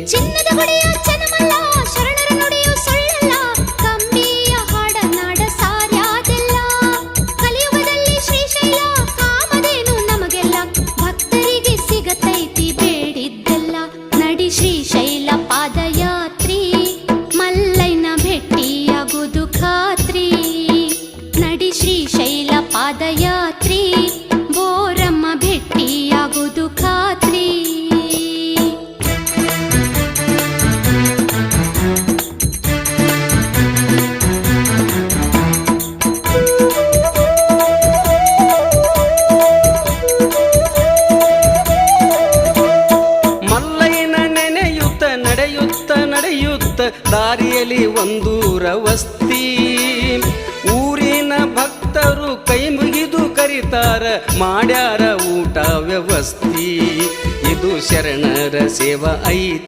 ಚಿನ್ನದ ಗುಡಿಯ ಚನ್ನಮಲ್ಲ ಶರಣರ ನುಡಿಯು ಸುಳ್ಳಲ್ಲ ಕಂಬಿಯ ಹಾಡನಾಡ ಸಾರ್ಯಾದೆಲ್ಲ ಕಲಿಯುಗದಲ್ಲಿ ಶ್ರೀಶೈಲ ಕಾಮಧೇನು ನಮಗೆಲ್ಲ ಭಕ್ತರಿಗೆ ಸಿಗತೈತಿ ಬೇಡಿದ್ದೆಲ್ಲ ನಡಿ ಶ್ರೀಶೈಲ ಪಾದಯಾತ್ರಿ ಮಲ್ಲಯ್ಯನ ಭೆಟ್ಟಿಯಾಗುವುದು ಖಾತ್ರಿ ನಡಿ ಶ್ರೀಶೈಲ ಪಾದಯಾತ್ರಿ ಬೋರಮ್ಮ ಭೆಟ್ಟಿಯಾಗುವುದು ಖಾತ್ರಿ ನಡೆಯುತ್ತ ದಾರಿಯಲ್ಲಿ ಒಂದೂರ ವಸ್ತಿ ಊರಿನ ಭಕ್ತರು ಕೈ ಮುಗಿದು ಕರಿತಾರ ಮಾಡ್ಯಾರ ಊಟ ವ್ಯವಸ್ಥೆ ಇದು ಶರಣರ ಸೇವಾ ಐತಿ